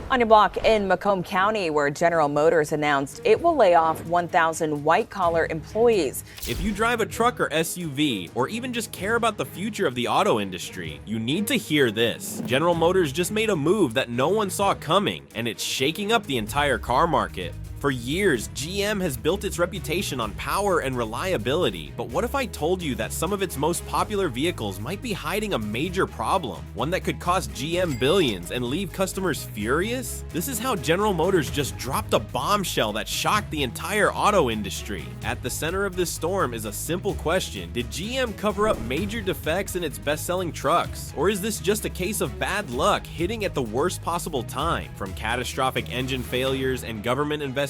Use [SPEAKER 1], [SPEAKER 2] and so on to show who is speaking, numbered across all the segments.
[SPEAKER 1] On your block in Macomb County, where General Motors announced it will lay off 1,000 white-collar employees.
[SPEAKER 2] If you drive a truck or SUV, or even just care about the future of the auto industry, you need to hear this. General Motors just made a move that no one saw coming, and it's shaking up the entire car market. For years, GM has built its reputation on power and reliability, but what if I told you that some of its most popular vehicles might be hiding a major problem, one that could cost GM billions and leave customers furious? This is how General Motors just dropped a bombshell that shocked the entire auto industry. At the center of this storm is a simple question: did GM cover up major defects in its best-selling trucks? Or is this just a case of bad luck hitting at the worst possible time? From catastrophic engine failures and government investigations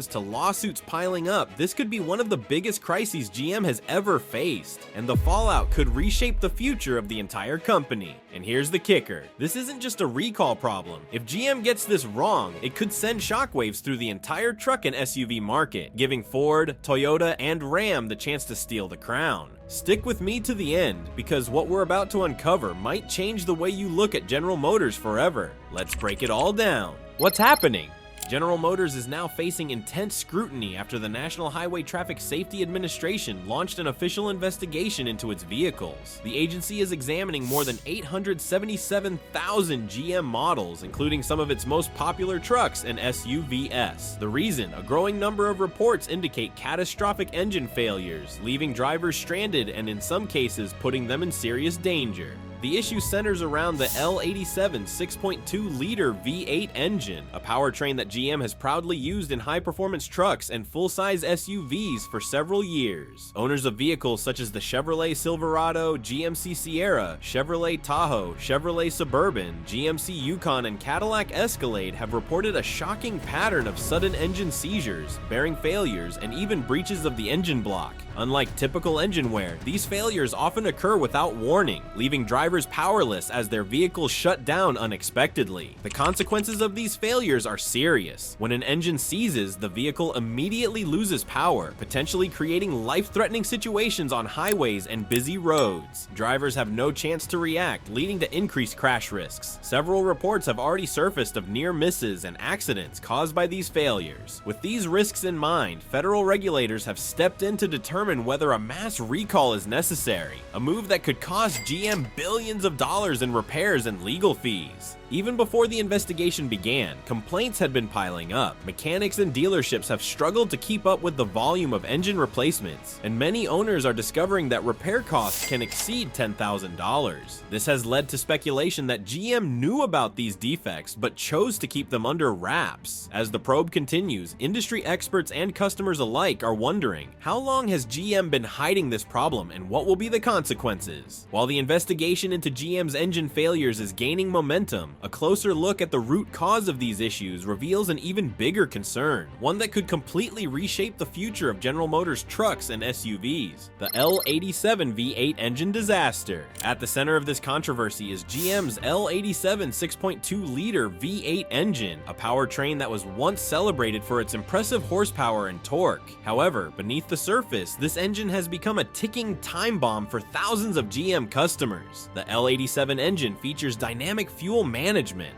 [SPEAKER 2] to lawsuits piling up, this could be one of the biggest crises GM has ever faced, and the fallout could reshape the future of the entire company. And here's the kicker: this isn't just a recall problem. If GM gets this wrong, it could send shockwaves through the entire truck and SUV market, giving Ford, Toyota, and Ram the chance to steal the crown. Stick with me to the end, because what we're about to uncover might change the way you look at General Motors forever. Let's break it all down. What's happening? General Motors is now facing intense scrutiny after the National Highway Traffic Safety Administration launched an official investigation into its vehicles. The agency is examining more than 877,000 GM models, including some of its most popular trucks and SUVs. The reason: a growing number of reports indicate catastrophic engine failures, leaving drivers stranded and in some cases putting them in serious danger. The issue centers around the L87 6.2-liter V8 engine, a powertrain that GM has proudly used in high-performance trucks and full-size SUVs for several years. Owners of vehicles such as the Chevrolet Silverado, GMC Sierra, Chevrolet Tahoe, Chevrolet Suburban, GMC Yukon, and Cadillac Escalade have reported a shocking pattern of sudden engine seizures, bearing failures, and even breaches of the engine block. Unlike typical engine wear, these failures often occur without warning, leaving drivers powerless as their vehicles shut down unexpectedly. The consequences of these failures are serious. When an engine seizes, the vehicle immediately loses power, potentially creating life-threatening situations on highways and busy roads. Drivers have no chance to react, leading to increased crash risks. Several reports have already surfaced of near misses and accidents caused by these failures. With these risks in mind, federal regulators have stepped in to determine whether a mass recall is necessary, a move that could cost GM billions of dollars in repairs and legal fees. Even before the investigation began, complaints had been piling up. Mechanics and dealerships have struggled to keep up with the volume of engine replacements, and many owners are discovering that repair costs can exceed $10,000. This has led to speculation that GM knew about these defects but chose to keep them under wraps. As the probe continues, industry experts and customers alike are wondering, how long has GM been hiding this problem and what will be the consequences? While the investigation into GM's engine failures is gaining momentum, a closer look at the root cause of these issues reveals an even bigger concern, one that could completely reshape the future of General Motors trucks and SUVs: the L87 V8 engine disaster. At the center of this controversy is GM's L87 6.2-liter V8 engine, a powertrain that was once celebrated for its impressive horsepower and torque. However, beneath the surface, this engine has become a ticking time bomb for thousands of GM customers. The L87 engine features dynamic fuel management,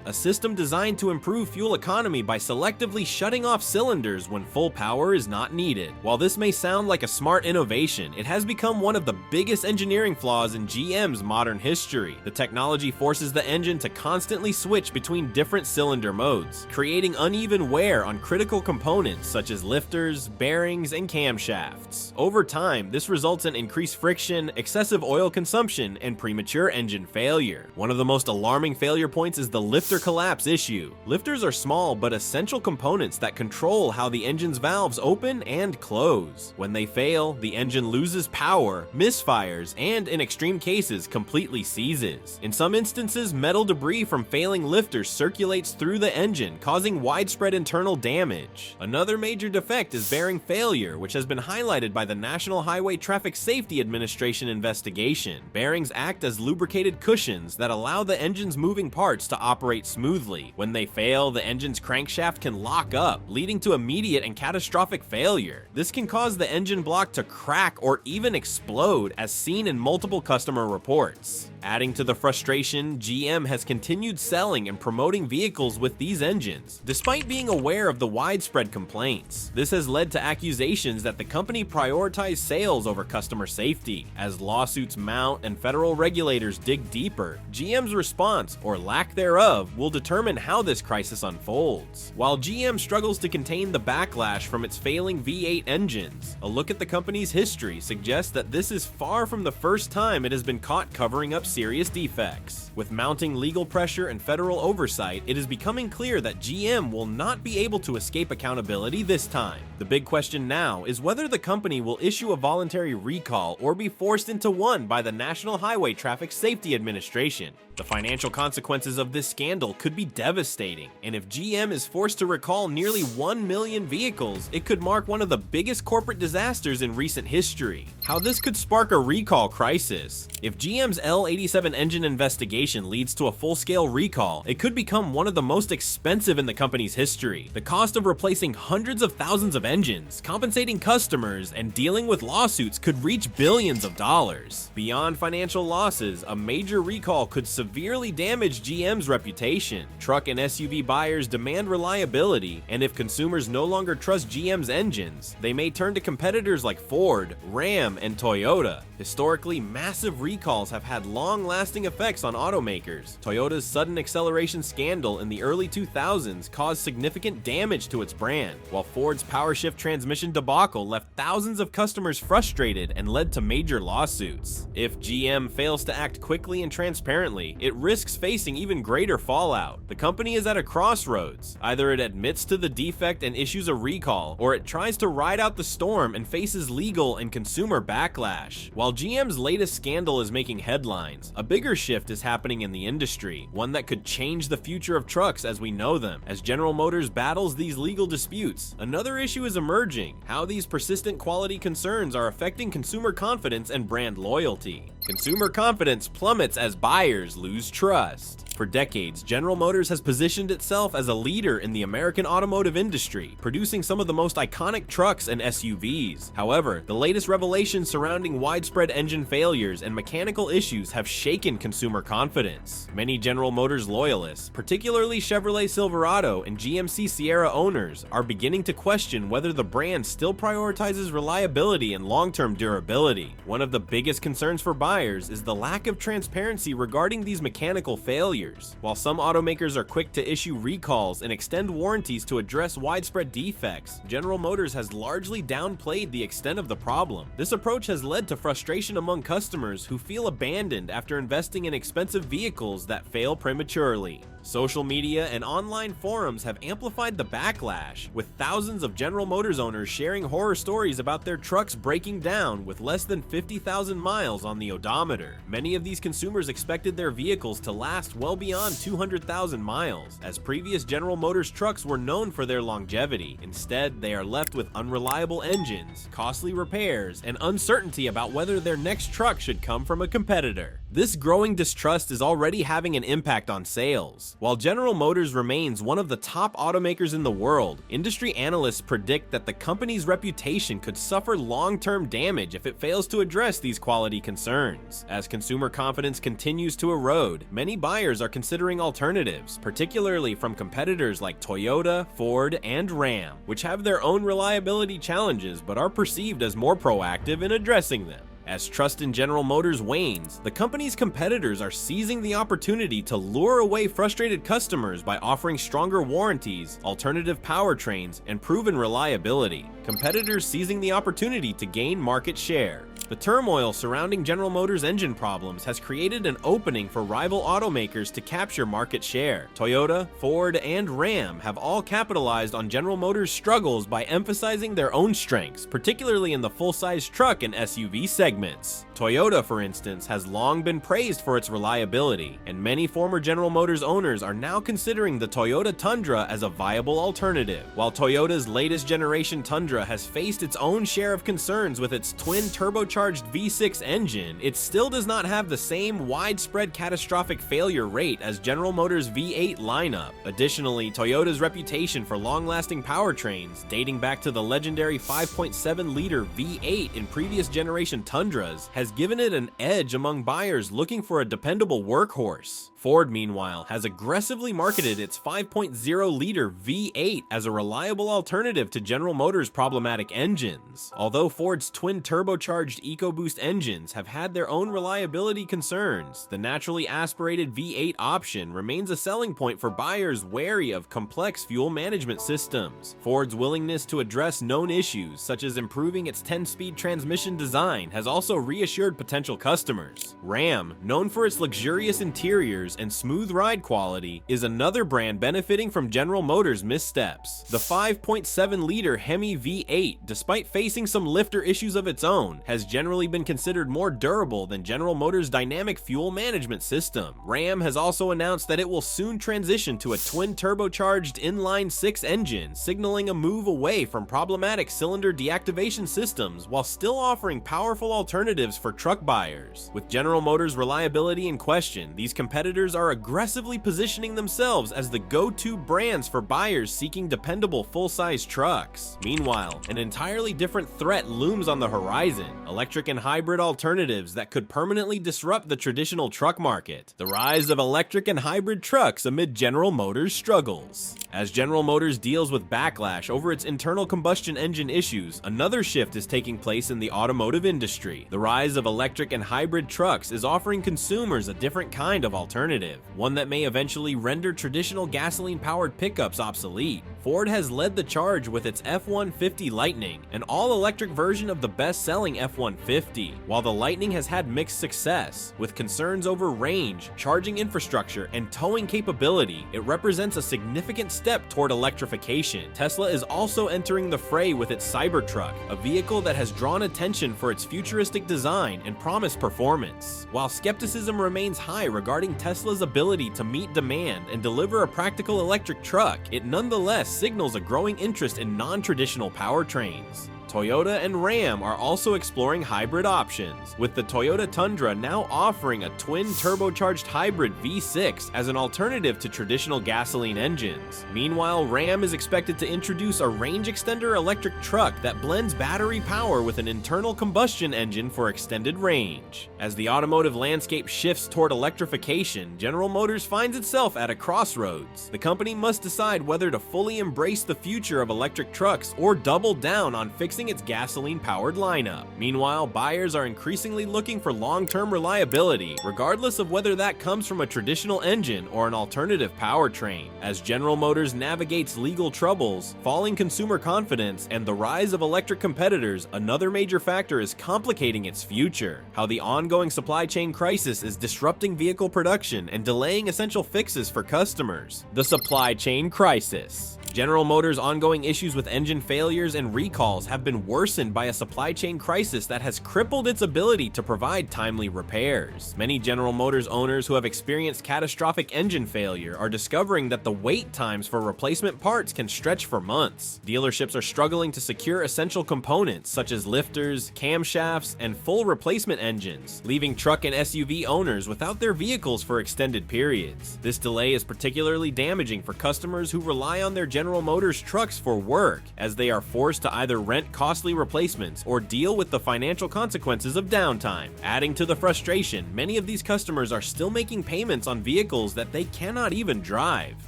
[SPEAKER 2] a system designed to improve fuel economy by selectively shutting off cylinders when full power is not needed. While this may sound like a smart innovation, it has become one of the biggest engineering flaws in GM's modern history. The technology forces the engine to constantly switch between different cylinder modes, creating uneven wear on critical components such as lifters, bearings, and camshafts. Over time, this results in increased friction, excessive oil consumption, and premature engine failure. One of the most alarming failure points is the lifter collapse issue. Lifters are small but essential components that control how the engine's valves open and close. When they fail, the engine loses power, misfires, and in extreme cases, completely seizes. In some instances, metal debris from failing lifters circulates through the engine, causing widespread internal damage. Another major defect is bearing failure, which has been highlighted by the National Highway Traffic Safety Administration investigation. Bearings act as lubricated cushions that allow the engine's moving parts to operate smoothly. When they fail, the engine's crankshaft can lock up, leading to immediate and catastrophic failure. This can cause the engine block to crack or even explode, as seen in multiple customer reports. Adding to the frustration, GM has continued selling and promoting vehicles with these engines, despite being aware of the widespread complaints. This has led to accusations that the company prioritized sales over customer safety. As lawsuits mount and federal regulators dig deeper, GM's response, or lack thereof, will determine how this crisis unfolds. While GM struggles to contain the backlash from its failing V8 engines, a look at the company's history suggests that this is far from the first time it has been caught covering up serious defects. With mounting legal pressure and federal oversight, it is becoming clear that GM will not be able to escape accountability this time. The big question now is whether the company will issue a voluntary recall or be forced into one by the National Highway Traffic Safety Administration. The financial consequences of this scandal could be devastating, and if GM is forced to recall nearly 1 million vehicles, it could mark one of the biggest corporate disasters in recent history. How this could spark a recall crisis. If GM's L87 engine investigation leads to a full-scale recall, it could become one of the most expensive in the company's history. The cost of replacing hundreds of thousands of engines, compensating customers, and dealing with lawsuits could reach billions of dollars. Beyond financial losses, a major recall could severely damage GM's reputation. Truck and SUV buyers demand reliability, and if consumers no longer trust GM's engines, they may turn to competitors like Ford, Ram, and Toyota. Historically, massive recalls have had long-lasting effects on automakers. Toyota's sudden acceleration scandal in the early 2000s caused significant damage to its brand, while Ford's powershift transmission debacle left thousands of customers frustrated and led to major lawsuits. If GM fails to act quickly and transparently, it risks facing even greater fallout. The company is at a crossroads. Either it admits to the defect and issues a recall, or it tries to ride out the storm and faces legal and consumer backlash. While GM's latest scandal is making headlines, a bigger shift is happening in the industry, one that could change the future of trucks as we know them. As General Motors battles these legal disputes, another issue is emerging: how these persistent quality concerns are affecting consumer confidence and brand loyalty. Consumer confidence plummets as buyers lose trust. For decades, General Motors has positioned itself as a leader in the American automotive industry, producing some of the most iconic trucks and SUVs. However, the latest revelations surrounding widespread engine failures and mechanical issues have shaken consumer confidence. Many General Motors loyalists, particularly Chevrolet Silverado and GMC Sierra owners, are beginning to question whether the brand still prioritizes reliability and long-term durability. One of the biggest concerns for buyers is the lack of transparency regarding these mechanical failures. While some automakers are quick to issue recalls and extend warranties to address widespread defects, General Motors has largely downplayed the extent of the problem. This approach has led to frustration among customers who feel abandoned after investing in expensive vehicles that fail prematurely. Social media and online forums have amplified the backlash, with thousands of General Motors owners sharing horror stories about their trucks breaking down with less than 50,000 miles on the odometer. Many of these consumers expected their vehicles to last well beyond 200,000 miles, as previous General Motors trucks were known for their longevity. Instead, they are left with unreliable engines, costly repairs, and uncertainty about whether their next truck should come from a competitor. This growing distrust is already having an impact on sales. While General Motors remains one of the top automakers in the world, industry analysts predict that the company's reputation could suffer long-term damage if it fails to address these quality concerns. As consumer confidence continues to erode, many buyers are considering alternatives, particularly from competitors like Toyota, Ford, and Ram, which have their own reliability challenges but are perceived as more proactive in addressing them. As trust in General Motors wanes, the company's competitors are seizing the opportunity to lure away frustrated customers by offering stronger warranties, alternative powertrains, and proven reliability. Competitors seizing the opportunity to gain market share. The turmoil surrounding General Motors' engine problems has created an opening for rival automakers to capture market share. Toyota, Ford, and Ram have all capitalized on General Motors' struggles by emphasizing their own strengths, particularly in the full-size truck and SUV segments. Toyota, for instance, has long been praised for its reliability, and many former General Motors owners are now considering the Toyota Tundra as a viable alternative. While Toyota's latest generation Tundra has faced its own share of concerns with its twin turbocharged turbocharged V6 engine, it still does not have the same widespread catastrophic failure rate as General Motors' V8 lineup. Additionally, Toyota's reputation for long-lasting powertrains, dating back to the legendary 5.7-liter V8 in previous generation Tundras, has given it an edge among buyers looking for a dependable workhorse. Ford, meanwhile, has aggressively marketed its 5.0-liter V8 as a reliable alternative to General Motors' problematic engines. Although Ford's twin turbocharged EcoBoost engines have had their own reliability concerns, the naturally aspirated V8 option remains a selling point for buyers wary of complex fuel management systems. Ford's willingness to address known issues, such as improving its 10-speed transmission design, has also reassured potential customers. Ram, known for its luxurious interiors and smooth ride quality, is another brand benefiting from General Motors' missteps. The 5.7-liter Hemi V8, despite facing some lifter issues of its own, has generally been considered more durable than General Motors' dynamic fuel management system. Ram has also announced that it will soon transition to a twin turbocharged inline-6 engine, signaling a move away from problematic cylinder deactivation systems while still offering powerful alternatives for truck buyers. With General Motors' reliability in question, these competitors are aggressively positioning themselves as the go-to brands for buyers seeking dependable full-size trucks. Meanwhile, an entirely different threat looms on the horizon: electric and hybrid alternatives that could permanently disrupt the traditional truck market. The rise of electric and hybrid trucks amid General Motors' struggles. As General Motors deals with backlash over its internal combustion engine issues, another shift is taking place in the automotive industry. The rise of electric and hybrid trucks is offering consumers a different kind of alternative, one that may eventually render traditional gasoline-powered pickups obsolete. Ford has led the charge with its F-150 Lightning, an all-electric version of the best-selling F-150. While the Lightning has had mixed success, with concerns over range, charging infrastructure, and towing capability, it represents a significant step toward electrification. Tesla is also entering the fray with its Cybertruck, a vehicle that has drawn attention for its futuristic design and promised performance. While skepticism remains high regarding Tesla's ability to meet demand and deliver a practical electric truck, it nonetheless signals a growing interest in non-traditional powertrains. Toyota and Ram are also exploring hybrid options, with the Toyota Tundra now offering a twin turbocharged hybrid V6 as an alternative to traditional gasoline engines. Meanwhile, Ram is expected to introduce a range extender electric truck that blends battery power with an internal combustion engine for extended range. As the automotive landscape shifts toward electrification, General Motors finds itself at a crossroads. The company must decide whether to fully embrace the future of electric trucks or double down on fixing its gasoline-powered lineup. Meanwhile, buyers are increasingly looking for long-term reliability, regardless of whether that comes from a traditional engine or an alternative powertrain. As General Motors navigates legal troubles, falling consumer confidence, and the rise of electric competitors, another major factor is complicating its future: how the ongoing supply chain crisis is disrupting vehicle production and delaying essential fixes for customers. The supply chain crisis. General Motors' ongoing issues with engine failures and recalls have been worsened by a supply chain crisis that has crippled its ability to provide timely repairs. Many General Motors owners who have experienced catastrophic engine failure are discovering that the wait times for replacement parts can stretch for months. Dealerships are struggling to secure essential components such as lifters, camshafts, and full replacement engines, leaving truck and SUV owners without their vehicles for extended periods. This delay is particularly damaging for customers who rely on their General Motors trucks for work, as they are forced to either rent costly replacements or deal with the financial consequences of downtime. Adding to the frustration, many of these customers are still making payments on vehicles that they cannot even drive.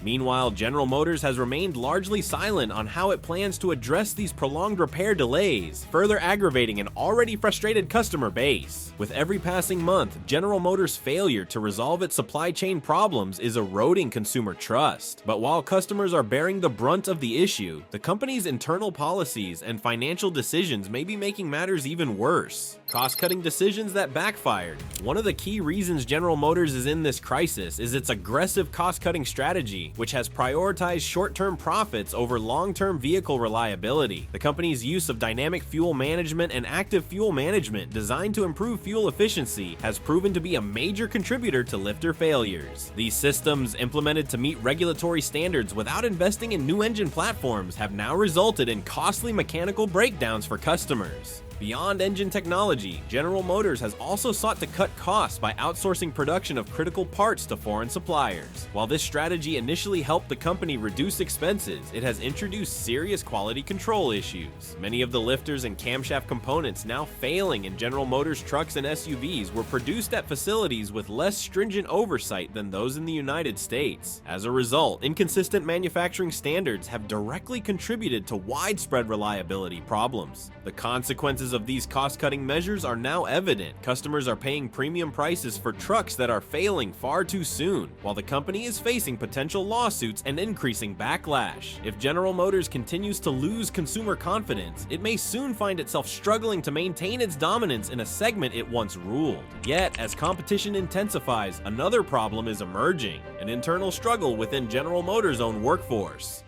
[SPEAKER 2] Meanwhile, General Motors has remained largely silent on how it plans to address these prolonged repair delays, further aggravating an already frustrated customer base. With every passing month, General Motors' failure to resolve its supply chain problems is eroding consumer trust. But while customers are bearing the brunt of the issue, the company's internal policies and financial decisions may be making matters even worse. Cost-cutting decisions that backfired. One of the key reasons General Motors is in this crisis is its aggressive cost-cutting strategy, which has prioritized short-term profits over long-term vehicle reliability. The company's use of dynamic fuel management and active fuel management designed to improve fuel efficiency has proven to be a major contributor to lifter failures. These systems, implemented to meet regulatory standards without investing in new engine platforms, have now resulted in costly mechanical breakdowns for customers. Beyond engine technology, General Motors has also sought to cut costs by outsourcing production of critical parts to foreign suppliers. While this strategy initially helped the company reduce expenses, it has introduced serious quality control issues. Many of the lifters and camshaft components now failing in General Motors trucks and SUVs were produced at facilities with less stringent oversight than those in the United States. As a result, inconsistent manufacturing standards have directly contributed to widespread reliability problems. The consequences of these cost-cutting measures are now evident. Customers are paying premium prices for trucks that are failing far too soon, while the company is facing potential lawsuits and increasing backlash. If General Motors continues to lose consumer confidence, it may soon find itself struggling to maintain its dominance in a segment it once ruled. Yet, as competition intensifies, another problem is emerging: an internal struggle within General Motors' own workforce.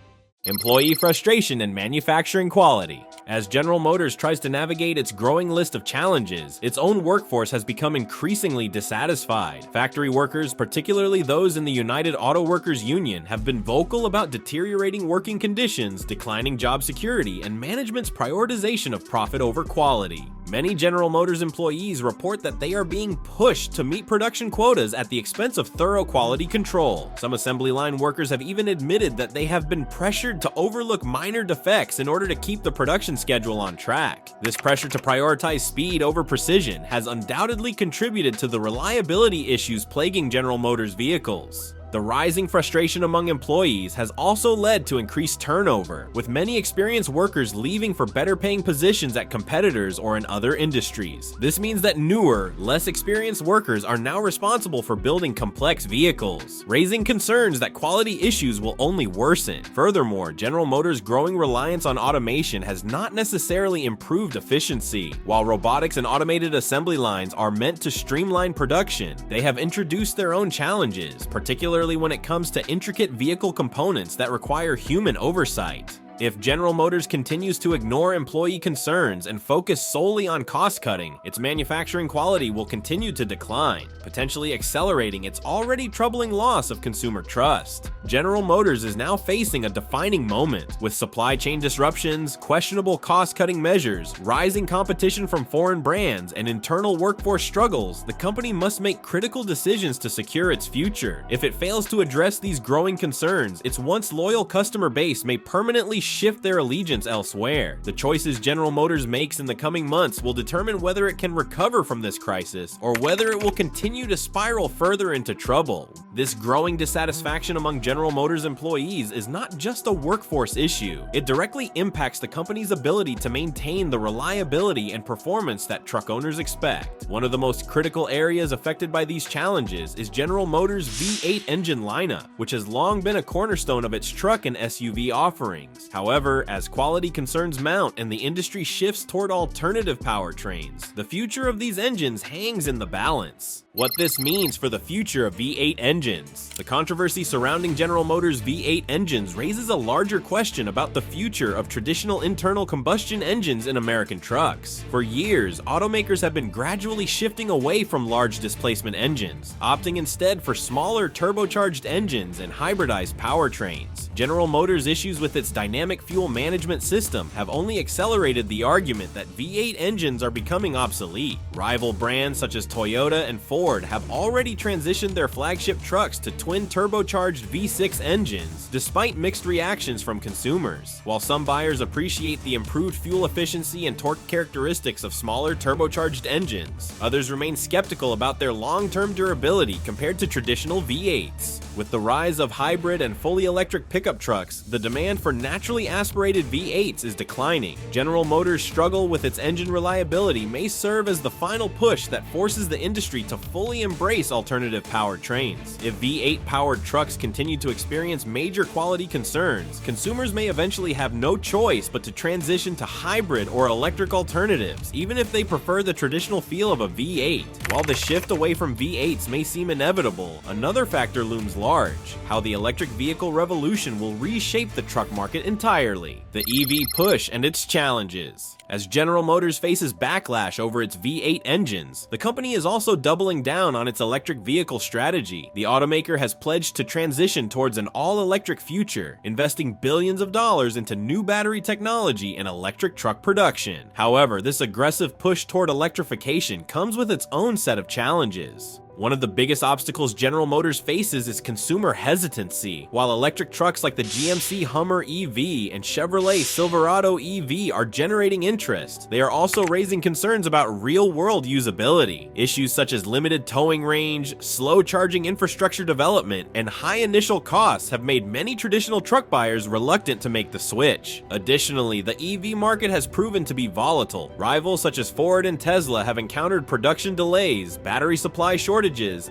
[SPEAKER 2] Employee frustration and manufacturing quality. As General Motors tries to navigate its growing list of challenges, its own workforce has become increasingly dissatisfied. Factory workers, particularly those in the United Auto Workers Union, have been vocal about deteriorating working conditions, declining job security, and management's prioritization of profit over quality. Many General Motors employees report that they are being pushed to meet production quotas at the expense of thorough quality control. Some assembly line workers have even admitted that they have been pressured to overlook minor defects in order to keep the production schedule on track. This pressure to prioritize speed over precision has undoubtedly contributed to the reliability issues plaguing General Motors vehicles. The rising frustration among employees has also led to increased turnover, with many experienced workers leaving for better-paying positions at competitors or in other industries. This means that newer, less experienced workers are now responsible for building complex vehicles, raising concerns that quality issues will only worsen. Furthermore, General Motors' growing reliance on automation has not necessarily improved efficiency. While robotics and automated assembly lines are meant to streamline production, they have introduced their own challenges, particularly when it comes to intricate vehicle components that require human oversight. If General Motors continues to ignore employee concerns and focus solely on cost-cutting, its manufacturing quality will continue to decline, potentially accelerating its already troubling loss of consumer trust. General Motors is now facing a defining moment. With supply chain disruptions, questionable cost-cutting measures, rising competition from foreign brands, and internal workforce struggles, the company must make critical decisions to secure its future. If it fails to address these growing concerns, its once loyal customer base may permanently shift their allegiance elsewhere. The choices General Motors makes in the coming months will determine whether it can recover from this crisis or whether it will continue to spiral further into trouble. This growing dissatisfaction among General Motors employees is not just a workforce issue. It directly impacts the company's ability to maintain the reliability and performance that truck owners expect. One of the most critical areas affected by these challenges is General Motors' V8 engine lineup, which has long been a cornerstone of its truck and SUV offerings. However, as quality concerns mount and the industry shifts toward alternative powertrains, the future of these engines hangs in the balance. What this means for the future of V8 engines. The controversy surrounding General Motors' V8 engines raises a larger question about the future of traditional internal combustion engines in American trucks. For years, automakers have been gradually shifting away from large displacement engines, opting instead for smaller turbocharged engines and hybridized powertrains. General Motors' issues with its dynamic fuel management system have only accelerated the argument that V8 engines are becoming obsolete. Rival brands such as Toyota and Ford have already transitioned their flagship trucks to twin turbocharged V6 engines, despite mixed reactions from consumers. While some buyers appreciate the improved fuel efficiency and torque characteristics of smaller turbocharged engines, others remain skeptical about their long-term durability compared to traditional V8s. With the rise of hybrid and fully electric pickup trucks, the demand for naturally aspirated V8s is declining. General Motors' struggle with its engine reliability may serve as the final push that forces the industry to fully embrace alternative powertrains. If V8-powered trucks continue to experience major quality concerns, consumers may eventually have no choice but to transition to hybrid or electric alternatives, even if they prefer the traditional feel of a V8. While the shift away from V8s may seem inevitable, another factor looms large: how the electric vehicle revolution will reshape the truck market entirely. entirely. The EV push and its challenges. As General Motors faces backlash over its V8 engines, the company is also doubling down on its electric vehicle strategy. The automaker has pledged to transition towards an all-electric future, investing billions of dollars into new battery technology and electric truck production. However, this aggressive push toward electrification comes with its own set of challenges. One of the biggest obstacles General Motors faces is consumer hesitancy. While electric trucks like the GMC Hummer EV and Chevrolet Silverado EV are generating interest, they are also raising concerns about real-world usability. Issues such as limited towing range, slow charging infrastructure development, and high initial costs have made many traditional truck buyers reluctant to make the switch. Additionally, the EV market has proven to be volatile. Rivals such as Ford and Tesla have encountered production delays, battery supply shortages,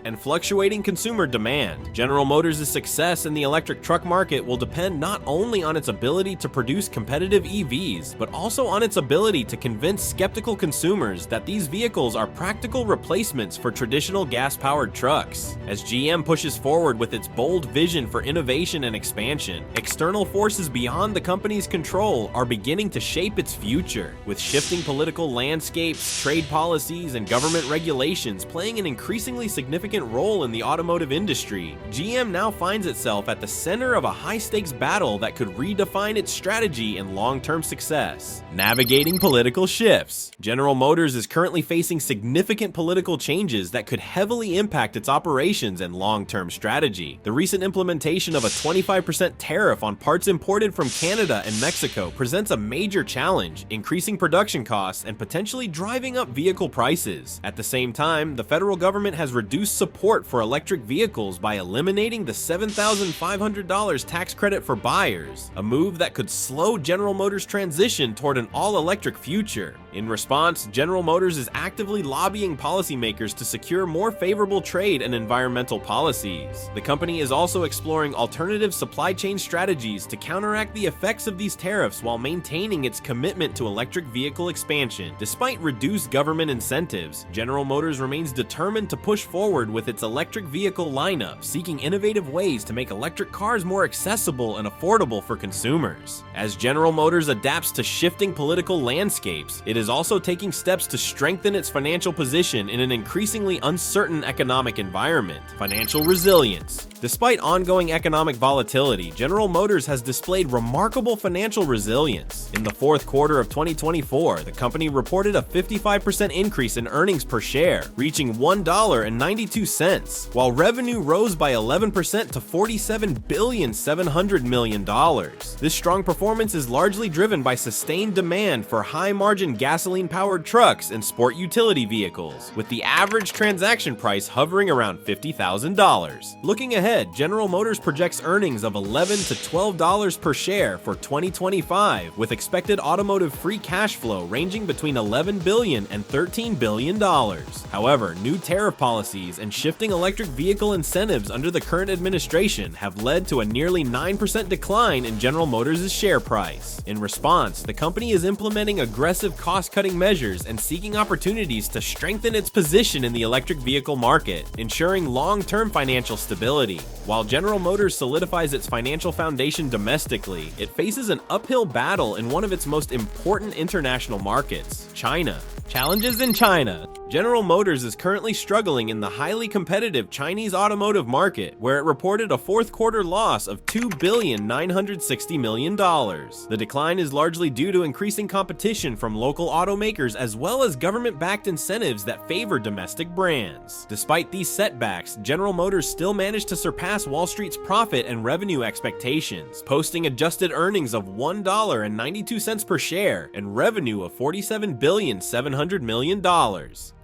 [SPEAKER 2] and fluctuating consumer demand. General Motors' success in the electric truck market will depend not only on its ability to produce competitive EVs, but also on its ability to convince skeptical consumers that these vehicles are practical replacements for traditional gas-powered trucks. As GM pushes forward with its bold vision for innovation and expansion, external forces beyond the company's control are beginning to shape its future, with shifting political landscapes, trade policies, and government regulations playing an increasingly significant role in the automotive industry. GM now finds itself at the center of a high-stakes battle that could redefine its strategy and long-term success. Navigating political shifts. General Motors is currently facing significant political changes that could heavily impact its operations and long-term strategy. The recent implementation of a 25% tariff on parts imported from Canada and Mexico presents a major challenge, increasing production costs and potentially driving up vehicle prices. At the same time, the federal government has reduced support for electric vehicles by eliminating the $7,500 tax credit for buyers, a move that could slow General Motors' transition toward an all-electric future. In response, General Motors is actively lobbying policymakers to secure more favorable trade and environmental policies. The company is also exploring alternative supply chain strategies to counteract the effects of these tariffs while maintaining its commitment to electric vehicle expansion. Despite reduced government incentives, General Motors remains determined to push forward with its electric vehicle lineup, seeking innovative ways to make electric cars more accessible and affordable for consumers. As General Motors adapts to shifting political landscapes, it is also taking steps to strengthen its financial position in an increasingly uncertain economic environment. Financial resilience. Despite ongoing economic volatility, General Motors has displayed remarkable financial resilience. In the fourth quarter of 2024, the company reported a 55% increase in earnings per share, reaching $1.92, while revenue rose by 11% to $47.7 billion. This strong performance is largely driven by sustained demand for high-margin gasoline-powered trucks and sport utility vehicles, with the average transaction price hovering around $50,000. Looking ahead, General Motors projects earnings of $11 to $12 per share for 2025, with expected automotive free cash flow ranging between $11 billion and $13 billion. However, new tariff policies and shifting electric vehicle incentives under the current administration have led to a nearly 9% decline in General Motors' share price. In response, the company is implementing aggressive cost-cutting measures and seeking opportunities to strengthen its position in the electric vehicle market, ensuring long-term financial stability. While General Motors solidifies its financial foundation domestically, it faces an uphill battle in one of its most important international markets, China. Challenges in China. General Motors is currently struggling in the highly competitive Chinese automotive market, where it reported a fourth quarter loss of $2.96 billion. The decline is largely due to increasing competition from local automakers as well as government-backed incentives that favor domestic brands. Despite these setbacks, General Motors still managed to surpass Wall Street's profit and revenue expectations, posting adjusted earnings of $1.92 per share and revenue of $47.7 billion.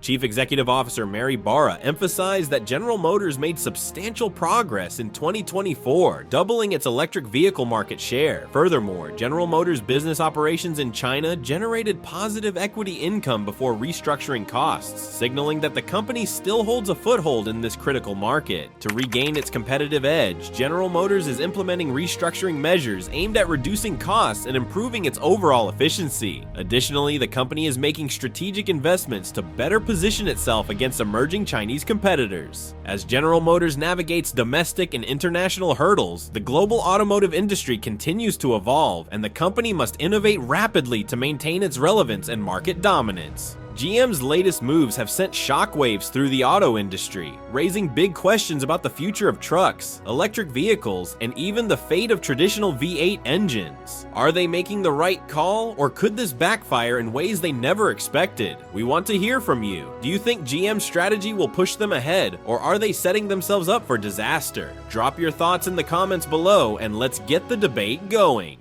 [SPEAKER 2] Chief Executive Officer Mary Barra emphasized that General Motors made substantial progress in 2024, doubling its electric vehicle market share. Furthermore, General Motors' business operations in China generated positive equity income before restructuring costs, signaling that the company still holds a foothold in this critical market. To regain its competitive edge, General Motors is implementing restructuring measures aimed at reducing costs and improving its overall efficiency. Additionally, the company is making strategic strategic investments to better position itself against emerging Chinese competitors. As General Motors navigates domestic and international hurdles, the global automotive industry continues to evolve, and the company must innovate rapidly to maintain its relevance and market dominance. GM's latest moves have sent shockwaves through the auto industry, raising big questions about the future of trucks, electric vehicles, and even the fate of traditional V8 engines. Are they making the right call, or could this backfire in ways they never expected? We want to hear from you. Do you think GM's strategy will push them ahead, or are they setting themselves up for disaster? Drop your thoughts in the comments below, and let's get the debate going.